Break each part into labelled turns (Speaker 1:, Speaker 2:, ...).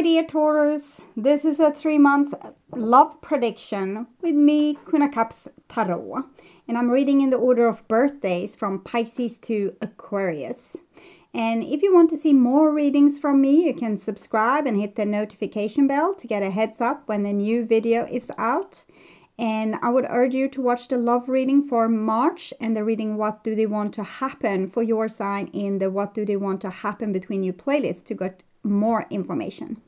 Speaker 1: my dear Taurus, this is a 3 months love prediction with me, Queen of Cups Tarot. And I'm reading in the order of birthdays from Pisces to Aquarius. And if you want to see more readings from me, you can subscribe and hit the notification bell to get a heads up when the new video is out. And I would urge you to watch the love reading for March and the reading What Do They Want to Happen for your sign in the What Do They Want to Happen Between You playlist to get more information.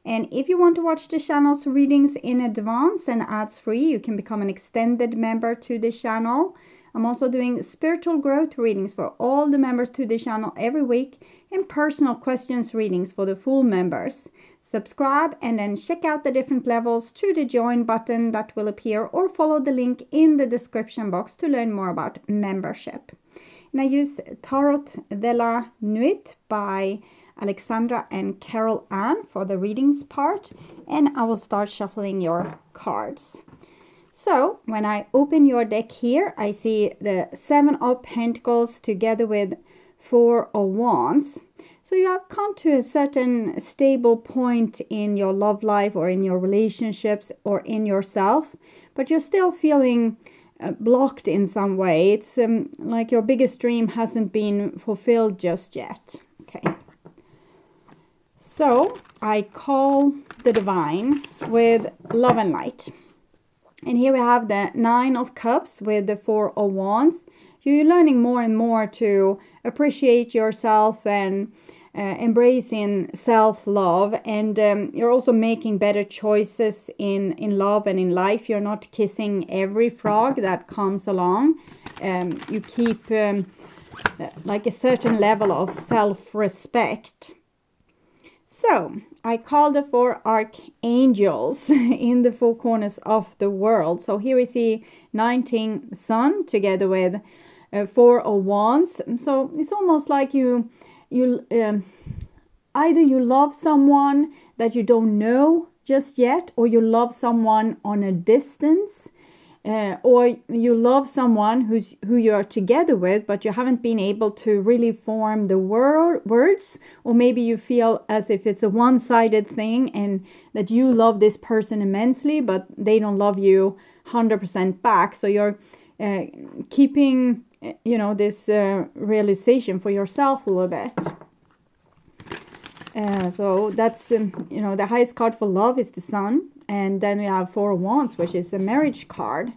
Speaker 1: And if you want to watch the channel's readings in advance and ads free, you can become an extended member to the channel. I'm also doing spiritual growth readings for all the members to the channel every week and personal questions readings for the full members. Subscribe and then check out the different levels through the join button that will appear or follow the link in the description box to learn more about membership. And I use Tarot della NUIT by Alexandra and Carol Ann for the readings part, and I will start shuffling your cards. So when I open your deck here, I see the 7 of Pentacles together with 4 of Wands. So you have come to a certain stable point in your love life or in your relationships or in yourself, but you're still feeling blocked in some way. It's like your biggest dream hasn't been fulfilled just yet. Okay. So I call the divine with love and light. And here we have the 9 of Cups with the 4 of Wands. You're learning more and more to appreciate yourself and embracing self-love. And you're also making better choices in love and in life. You're not kissing every frog that comes along. You keep like a certain level of self-respect. So, I call the 4 archangels in the 4 corners of the world. So here we see 19 Sun together with 4 of Wands. So it's almost like you either you love someone that you don't know just yet, or you love someone on a distance. Or you love someone who you are together with, but you haven't been able to really form the words, or maybe you feel as if it's a one-sided thing and that you love this person immensely, but they don't love you 100% back. So you're keeping, this realization for yourself a little bit. So that's, the highest card for love is the Sun. And then we have 4 of Wands, which is a marriage card.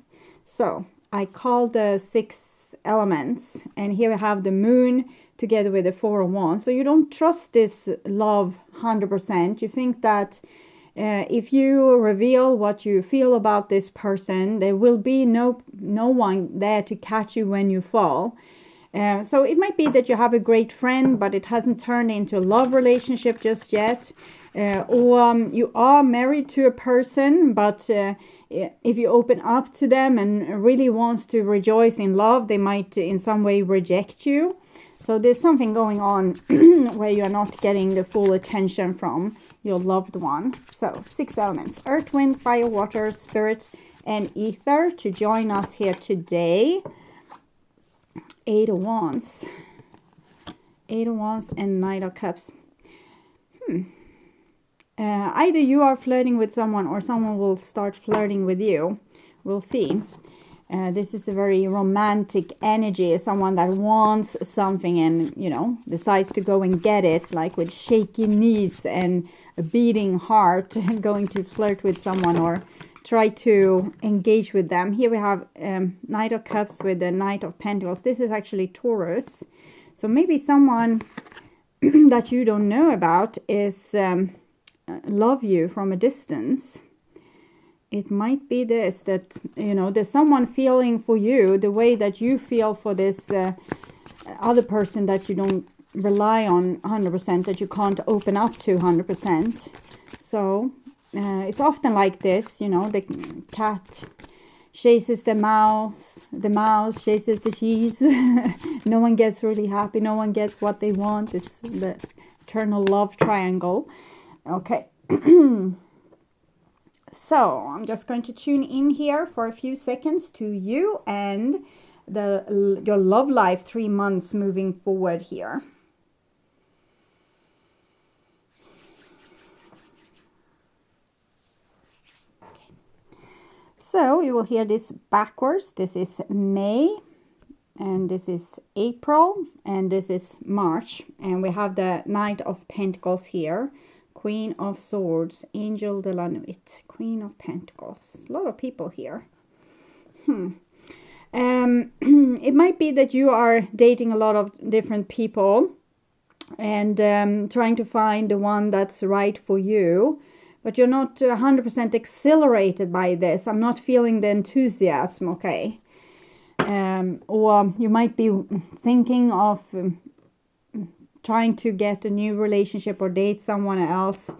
Speaker 1: So I call the 6 elements. And here we have the Moon together with the 4 of Wands. So you don't trust this love 100%. You think that if you reveal what you feel about this person, there will be no one there to catch you when you fall. So it might be that you have a great friend, but it hasn't turned into a love relationship just yet. Or you are married to a person, but if you open up to them and really wants to rejoice in love, they might in some way reject you. So there's something going on where you're not getting the full attention from your loved one. So 6 elements: earth, wind, fire, water, spirit, and ether to join us here today. 8 of Wands. 8 of Wands and Knight of Cups. Either you are flirting with someone or someone will start flirting with you. We'll see. This is a very romantic energy. Someone that wants something and, decides to go and get it, like with shaky knees and a beating heart, going to flirt with someone or try to engage with them. Here we have Knight of Cups with the Knight of Pentacles. This is actually Taurus. So maybe someone that you don't know about is love you from a distance. It might be this, that there's someone feeling for you the way that you feel for this other person that you don't rely on 100%, that you can't open up to 100%. So it's often like this, the cat chases the mouse chases the cheese. No one gets really happy, no one gets what they want. It's the eternal love triangle. Okay. So I'm just going to tune in here for a few seconds to you and your love life 3 months moving forward here. So you will hear this backwards. This is May, and this is April, and this is March. And we have the Knight of Pentacles here, Queen of Swords, Angel de la Nuit, Queen of Pentacles. A lot of people here. It might be that you are dating a lot of different people and trying to find the one that's right for you, but you're not 100% exhilarated by this. I'm not feeling the enthusiasm, okay? Or you might be thinking of trying to get a new relationship or date someone else,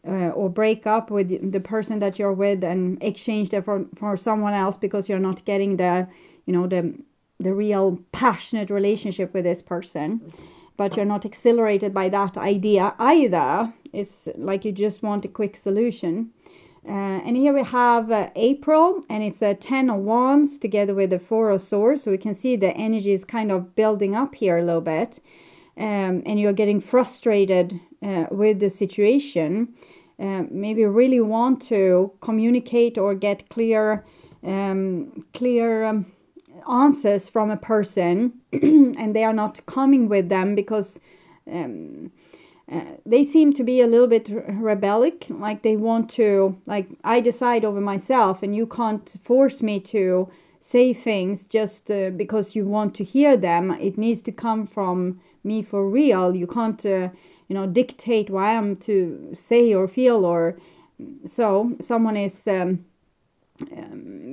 Speaker 1: or break up with the person that you're with and exchange them for someone else because you're not getting the real passionate relationship with this person. But you're not exhilarated by that idea either. It's like you just want a quick solution. And here we have April, and it's a 10 of Wands together with the 4 of Swords. So we can see the energy is kind of building up here a little bit. And you're getting frustrated with the situation. Maybe you really want to communicate or get clear answers from a person and they are not coming with them because they seem to be a little bit rebellic, like they want to, like, I decide over myself and you can't force me to say things just because you want to hear them. It needs to come from me for real. You can't dictate what I am to say or feel, or so someone is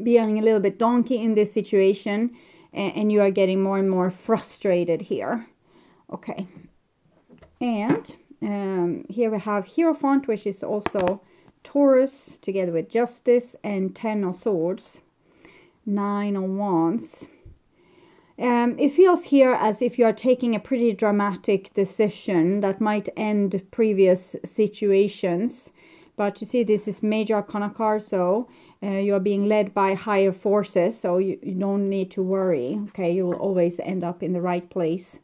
Speaker 1: being a little bit donkey in this situation, and you are getting more and more frustrated here. Okay, and here we have Hierophant, which is also Taurus together with Justice, and 10 of Swords, 9 of Wands. It feels here as if you are taking a pretty dramatic decision that might end previous situations. But you see, this is Major Arcana card, so you are being led by higher forces, so you don't need to worry. Okay, you will always end up in the right place.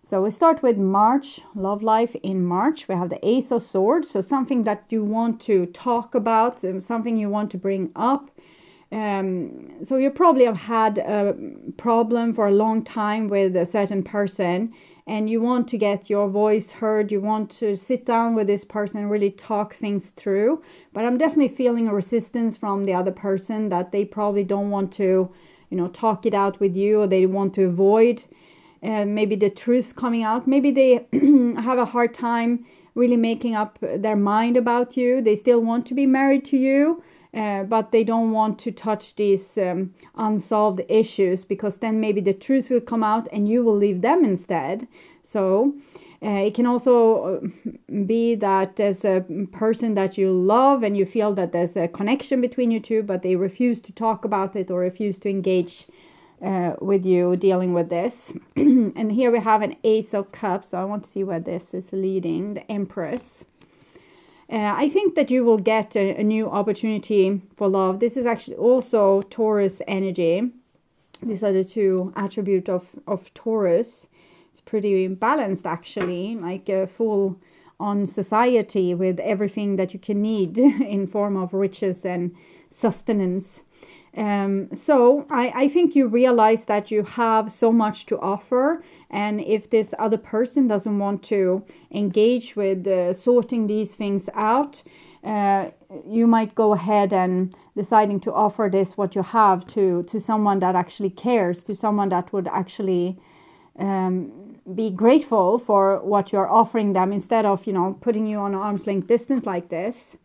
Speaker 1: So we start with March, love life in March. We have the Ace of Swords, so something that you want to talk about, something you want to bring up. So you probably have had a problem for a long time with a certain person, and you want to get your voice heard. You want to sit down with this person and really talk things through. But I'm definitely feeling a resistance from the other person, that they probably don't want to, talk it out with you, or they want to avoid maybe the truth coming out. Maybe they have a hard time really making up their mind about you. They still want to be married to you. But they don't want to touch these unsolved issues, because then maybe the truth will come out and you will leave them instead. So it can also be that there's a person that you love and you feel that there's a connection between you two, but they refuse to talk about it or refuse to engage with you dealing with this. And here we have an Ace of Cups. So I want to see where this is leading, the Empress. I think that you will get a new opportunity for love. This is actually also Taurus energy. These are the two attributes of Taurus. It's pretty balanced, actually, like a full on society with everything that you can need in form of riches and sustenance. So I think you realize that you have so much to offer, and if this other person doesn't want to engage with sorting these things out, you might go ahead and deciding to offer this, what you have, to someone that actually cares, to someone that would actually be grateful for what you're offering them, instead of putting you on an arm's length distance like this.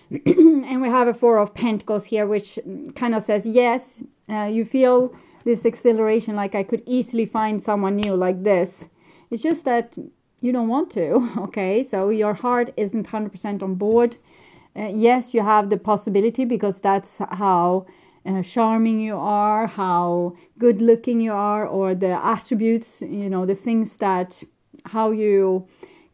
Speaker 1: And we have a 4 of Pentacles here, which kind of says, yes, you feel this exhilaration, like I could easily find someone new like this. It's just that you don't want to, okay? So your heart isn't 100% on board. Yes, you have the possibility, because that's how charming you are, how good looking you are, or the attributes, the things that, how you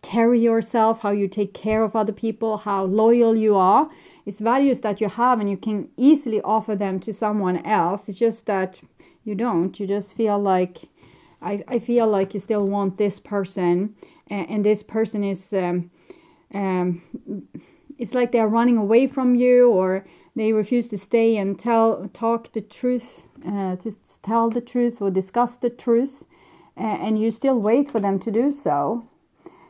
Speaker 1: carry yourself, how you take care of other people, how loyal you are. It's values that you have, and you can easily offer them to someone else. It's just that you don't. You just feel like, I feel like you still want this person, and this person is, it's like they're running away from you, or they refuse to stay and talk the truth, to tell the truth or discuss the truth, and you still wait for them to do so.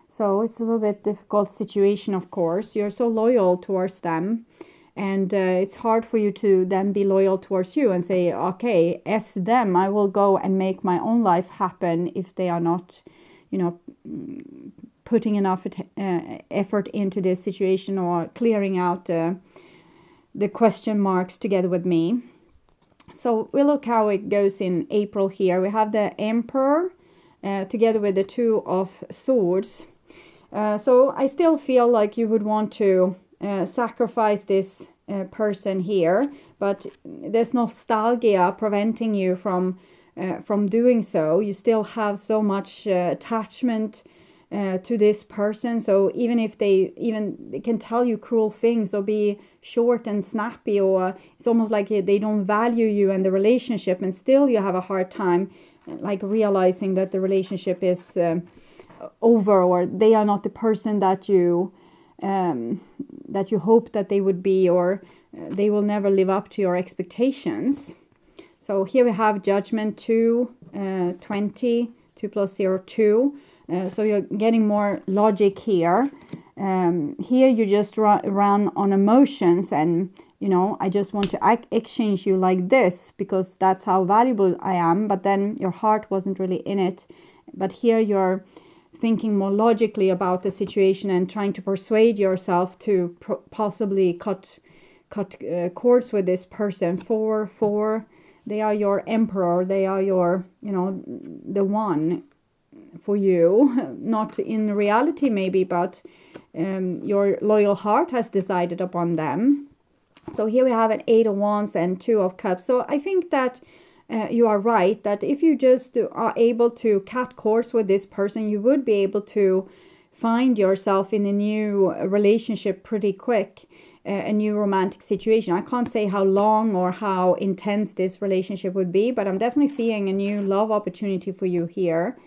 Speaker 1: So it's a little bit difficult situation, of course. You're so loyal towards them, and it's hard for you to then be loyal towards you and say, okay, as them, I will go and make my own life happen if they are not, putting enough effort into this situation or clearing out the question marks together with me. So we'll look how it goes in April here. We have the Emperor together with the Two of Swords. So I still feel like you would want to sacrifice this person here, but there's nostalgia preventing you from doing so. You still have so much attachment to this person. So even if they can tell you cruel things or be short and snappy, or it's almost like they don't value you and the relationship, and still you have a hard time like realizing that the relationship is over, or they are not the person that you hope that they would be, or they will never live up to your expectations. So here we have Judgment 2, 20, 2 plus 0, 2. So you're getting more logic here. Here you just run on emotions, and I just want to exchange you like this because that's how valuable I am, but then your heart wasn't really in it. But here you're thinking more logically about the situation and trying to persuade yourself to possibly cut cords with this person. 4, they are your emperor, they are your the one for you, not in reality maybe, but your loyal heart has decided upon them. So here we have an 8 of Wands and 2 of Cups. So I think that you are right, that if you just are able to cut cords with this person, you would be able to find yourself in a new relationship pretty quick, a new romantic situation. I can't say how long or how intense this relationship would be, but I'm definitely seeing a new love opportunity for you here.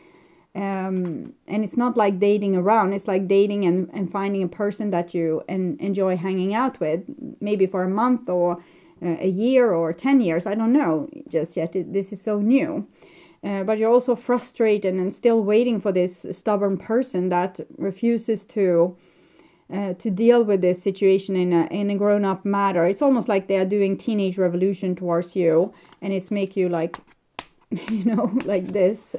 Speaker 1: And it's not like dating around, it's like dating and finding a person that you enjoy hanging out with, maybe for a month or a year or 10 years. I don't know just yet. This is so new. But you're also frustrated and still waiting for this stubborn person that refuses to deal with this situation in a grown-up manner. It's almost like they are doing teenage revolution towards you, and it's make you like, like this.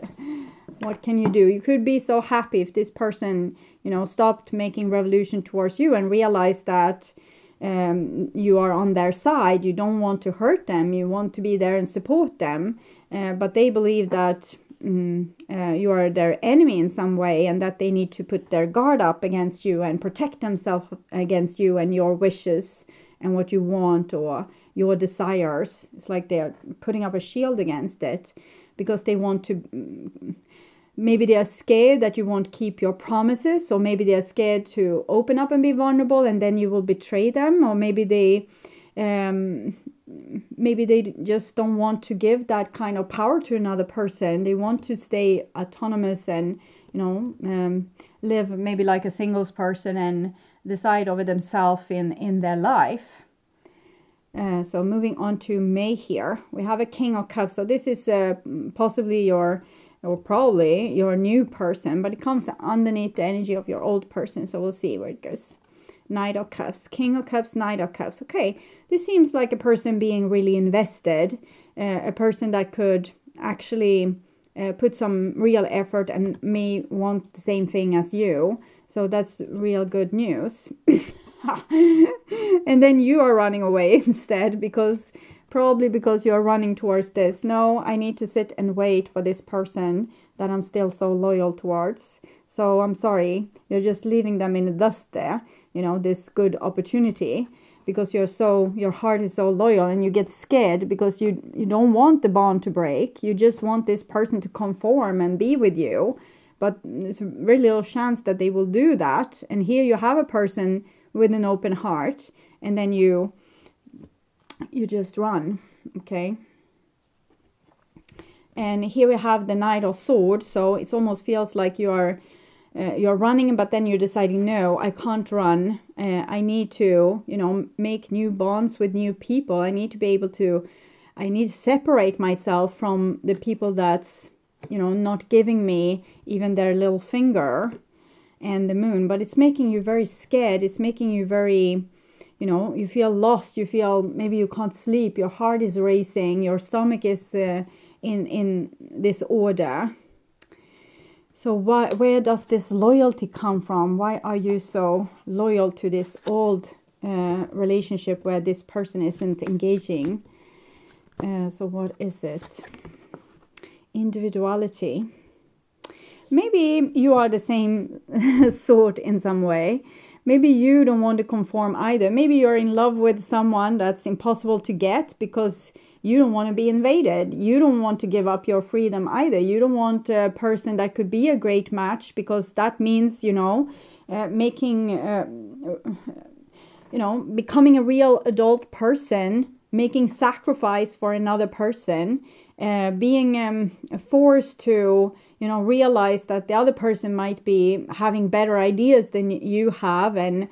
Speaker 1: What can you do? You could be so happy if this person, stopped making revolution towards you and realized that you are on their side. You don't want to hurt them. You want to be there and support them. But they believe that you are their enemy in some way, and that they need to put their guard up against you and protect themselves against you and your wishes and what you want or your desires. It's like they're putting up a shield against it because they want to... Maybe they are scared that you won't keep your promises, or maybe they are scared to open up and be vulnerable and then you will betray them, or maybe they just don't want to give that kind of power to another person. They want to stay autonomous and live maybe like a singles person and decide over themselves in their life. So moving on to May here, we have a King of Cups. So this is possibly probably your new person, but it comes underneath the energy of your old person. So we'll see where it goes. Knight of Cups, King of Cups, Knight of Cups. Okay, this seems like a person being really invested, a person that could actually put some real effort and may want the same thing as you. So that's real good news. And then you are running away instead probably because you're running towards this. No, I need to sit and wait for this person that I'm still so loyal towards. So I'm sorry, you're just leaving them in the dust there, this good opportunity, because your heart is so loyal, and you get scared because you don't want the bond to break. You just want this person to conform and be with you, but there's very little chance that they will do that. And here you have a person with an open heart, and then you just run. Okay, and here we have the Knight of Swords. So it almost feels like you are you're running, but then you're deciding, no, I can't run. I need to, make new bonds with new people. I need to separate myself from the people that's, not giving me even their little finger and the moon. But it's making you very scared. It's making you very, you feel lost. You feel maybe you can't sleep. Your heart is racing. Your stomach is in disorder. So where does this loyalty come from? Why are you so loyal to this old relationship where this person isn't engaging? So what is it? Individuality. Maybe you are the same sort in some way. Maybe you don't want to conform either. Maybe you're in love with someone that's impossible to get because you don't want to be invaded. You don't want to give up your freedom either. You don't want a person that could be a great match because that means, becoming a real adult person, making sacrifice for another person, being forced to, realize that the other person might be having better ideas than you have. And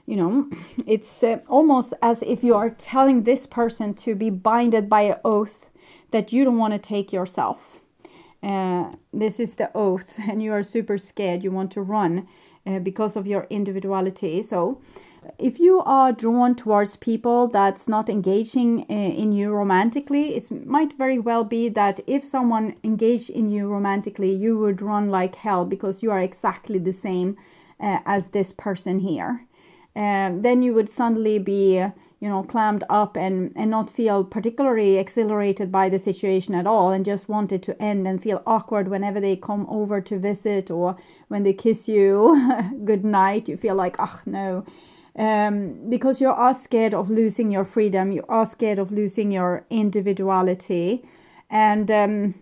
Speaker 1: it's almost as if you are telling this person to be binded by an oath that you don't want to take yourself. This is the oath, and you are super scared. You want to run because of your individuality. So if you are drawn towards people that's not engaging in you romantically, it might very well be that if someone engaged in you romantically, you would run like hell because you are exactly the same as this person here. Then you would suddenly be, clammed up and not feel particularly exhilarated by the situation at all, and just want it to end and feel awkward whenever they come over to visit, or when they kiss you good night, you feel like, oh no, because you are scared of losing your freedom, you are scared of losing your individuality, and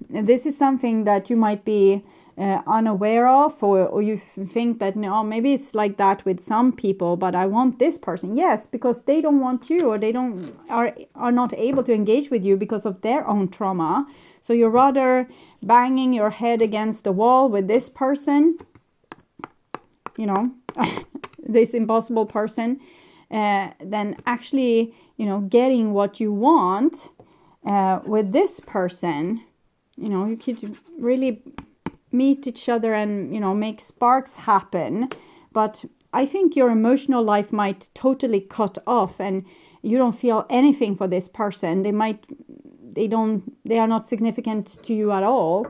Speaker 1: this is something that you might be unaware of, or you think that no, maybe it's like that with some people, but I want this person. Yes, because they don't want you, or they are not able to engage with you because of their own trauma. So you're rather banging your head against the wall with this person, this impossible person, than actually getting what you want with this person. You could really meet each other and make sparks happen, but I think your emotional life might totally cut off and you don't feel anything for this person. They are not significant to you at all,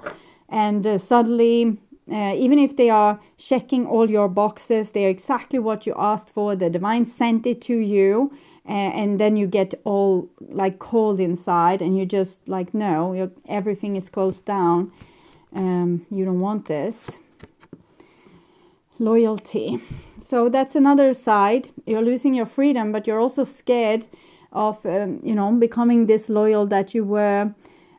Speaker 1: and suddenly even if they are checking all your boxes, they are exactly what you asked for, the divine sent it to you, and then you get all like cold inside and you just like, no, everything is closed down. You don't want this. Loyalty. So that's another side. You're losing your freedom, but you're also scared of, becoming disloyal, that you were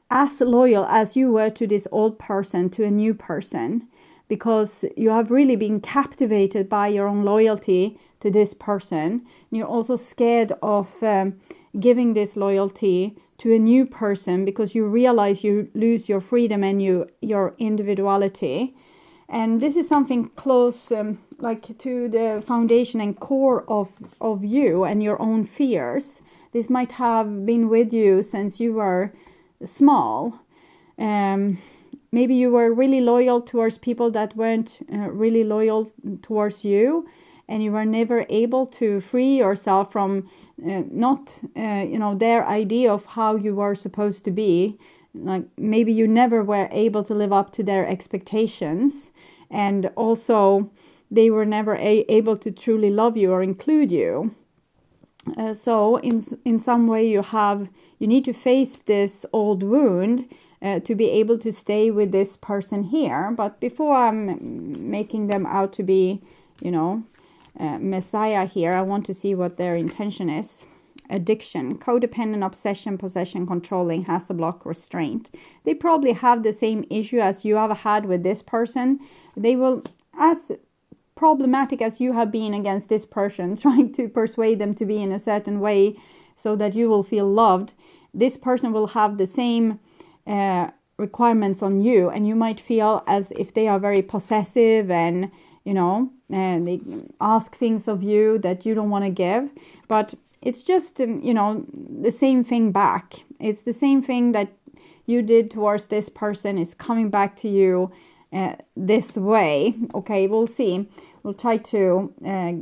Speaker 1: as loyal as you were to this old person, to a new person, because you have really been captivated by your own loyalty to this person. You're also scared of giving this loyalty to a new person because you realize you lose your freedom and your individuality. And this is something close like to the foundation and core of you and your own fears. This might have been with you since you were small. Maybe you were really loyal towards people that weren't really loyal towards you, and you were never able to free yourself from their idea of how you were supposed to be. Like maybe you never were able to live up to their expectations, and also they were never able to truly love you or include you. So in some way you need to face this old wound to be able to stay with this person here. But before I'm making them out to be, Messiah here, I want to see what their intention is. Addiction, codependent, obsession, possession, controlling, has a block, restraint. They probably have the same issue as you have had with this person. They will, as problematic as you have been against this person, trying to persuade them to be in a certain way so that you will feel loved, this person will have the same requirements on you, and you might feel as if they are very possessive and and they ask things of you that you don't want to give. But it's just, the same thing back. It's the same thing that you did towards this person is coming back to you this way. Okay, we'll see. We'll try to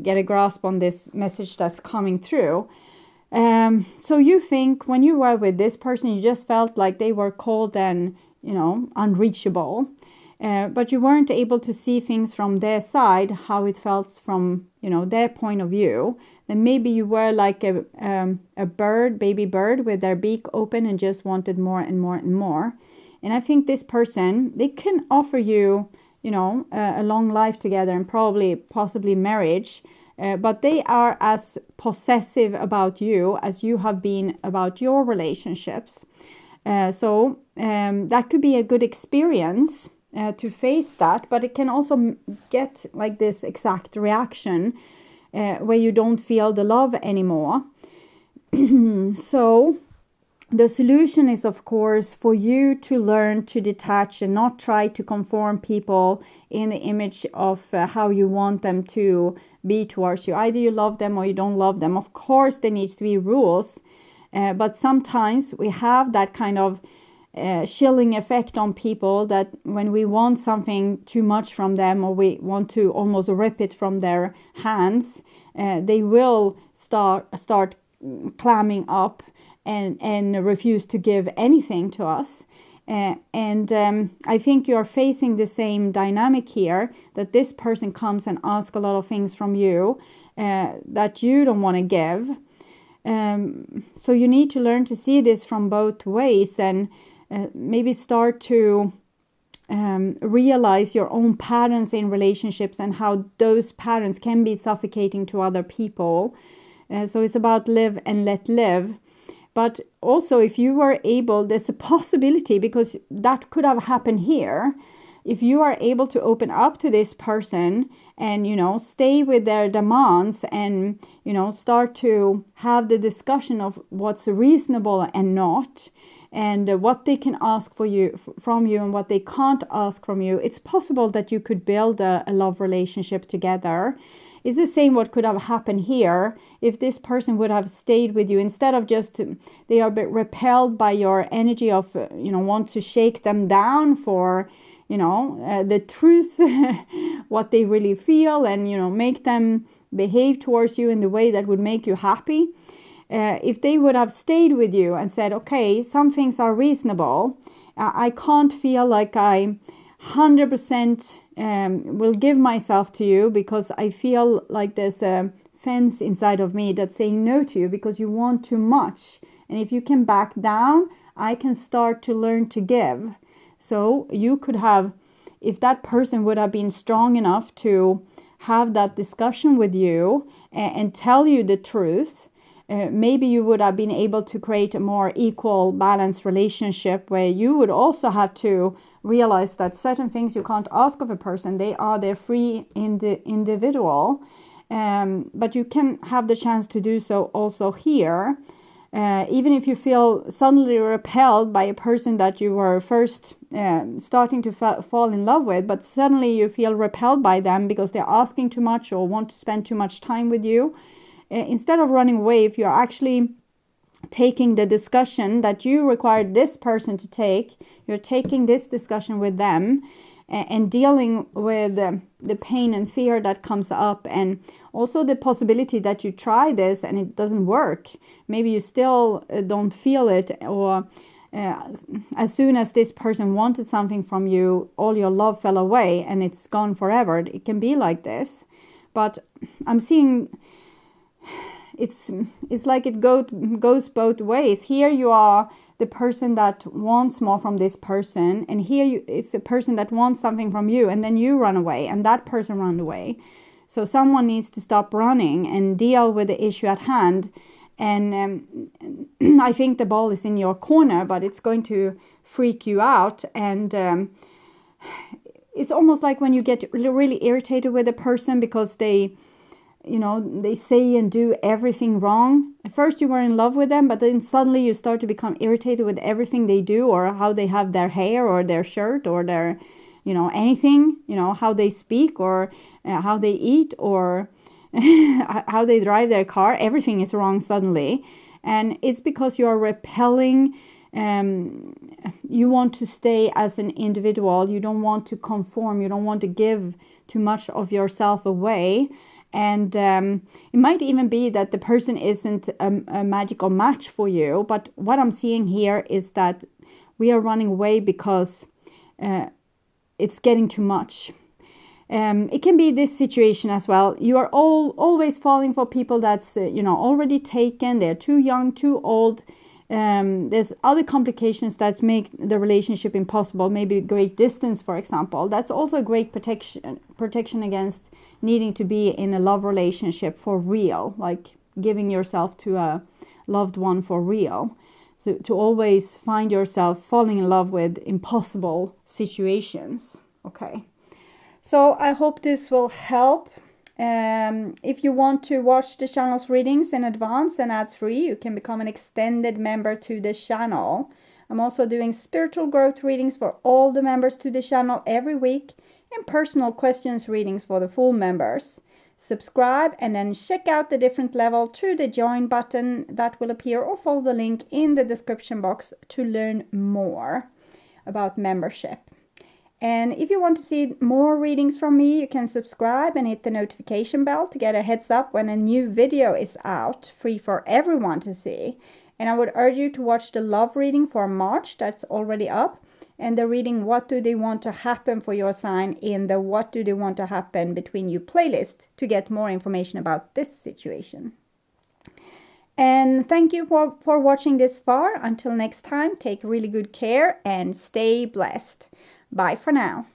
Speaker 1: get a grasp on this message that's coming through. So you think when you were with this person, you just felt like they were cold and, unreachable. But you weren't able to see things from their side, how it felt from, their point of view. Then maybe you were like a baby bird with their beak open and just wanted more and more and more. And I think this person, they can offer you, a long life together and possibly marriage. But they are as possessive about you as you have been about your relationships. So that could be a good experience to face that, but it can also get like this exact reaction where you don't feel the love anymore. So the solution is, of course, for you to learn to detach and not try to conform people in the image of how you want them to be towards you. Either you love them or you don't love them. Of course, there needs to be rules, but sometimes we have that kind of chilling effect on people that when we want something too much from them, or we want to almost rip it from their hands, they will start clamming up and refuse to give anything to us. And I think you're facing the same dynamic here, that this person comes and asks a lot of things from you that you don't want to give. So you need to learn to see this from both ways, and maybe start to realize your own patterns in relationships and how those patterns can be suffocating to other people. So it's about live and let live. But also, if you were able, there's a possibility, because that could have happened here. If you are able to open up to this person and, stay with their demands and, start to have the discussion of what's reasonable and not, and what they can ask from you and what they can't ask from you, it's possible that you could build a love relationship together. It's the same what could have happened here if this person would have stayed with you, instead of just, they are a bit repelled by your energy of, want to shake them down for, the truth, what they really feel, and, make them behave towards you in the way that would make you happy. If they would have stayed with you and said, okay, some things are reasonable. I can't feel like I 100% will give myself to you, because I feel like there's a fence inside of me that's saying no to you because you want too much. And if you can back down, I can start to learn to give. So you could have, if that person would have been strong enough to have that discussion with you and tell you the truth, maybe you would have been able to create a more equal, balanced relationship where you would also have to realize that certain things you can't ask of a person. They're free in the individual, but you can have the chance to do so also here. Even if you feel suddenly repelled by a person that you were first starting to fall in love with, but suddenly you feel repelled by them because they're asking too much or want to spend too much time with you. Instead of running away, if you're actually taking the discussion that you required this person to take, you're taking this discussion with them and dealing with the pain and fear that comes up, and also the possibility that you try this and it doesn't work. Maybe you still don't feel it, or as soon as this person wanted something from you, all your love fell away and it's gone forever. It can be like this, but I'm seeing it's like it goes both ways. Here you are the person that wants more from this person, and here it's a person that wants something from you, and then you run away and that person run away. So someone needs to stop running and deal with the issue at hand. And I think the ball is in your corner, but it's going to freak you out. And it's almost like when you get really irritated with a person because they say and do everything wrong. At first you were in love with them, but then suddenly you start to become irritated with everything they do, or how they have their hair or their shirt or their you know, anything, you know, how they speak or how they eat or how they drive their car, everything is wrong suddenly. And it's because you are repelling. You want to stay as an individual. You don't want to conform. You don't want to give too much of yourself away. And it might even be that the person isn't a magical match for you. But what I'm seeing here is that we are running away because it's getting too much. It can be this situation as well. You are always falling for people that's you know, already taken. They're too young, too old. There's other complications that make the relationship impossible. Maybe great distance, for example. That's also a great protection against needing to be in a love relationship for real, like giving yourself to a loved one for real. So to always find yourself falling in love with impossible situations. Okay. So I hope this will help. If you want to watch the channel's readings in advance and ads-free, you can become an extended member to the channel. I'm also doing spiritual growth readings for all the members to the channel every week and personal questions readings for the full members. Subscribe and then check out the different level through the join button that will appear, or follow the link in the description box to learn more about membership. And if you want to see more readings from me, you can subscribe and hit the notification bell to get a heads up when a new video is out, free for everyone to see. And I would urge you to watch the love reading for March, that's already up, and the reading What Do They Want to Happen for Your Sign in the What Do They Want to Happen Between You playlist to get more information about this situation. And thank you for watching this far. Until next time, take really good care and stay blessed. Bye for now.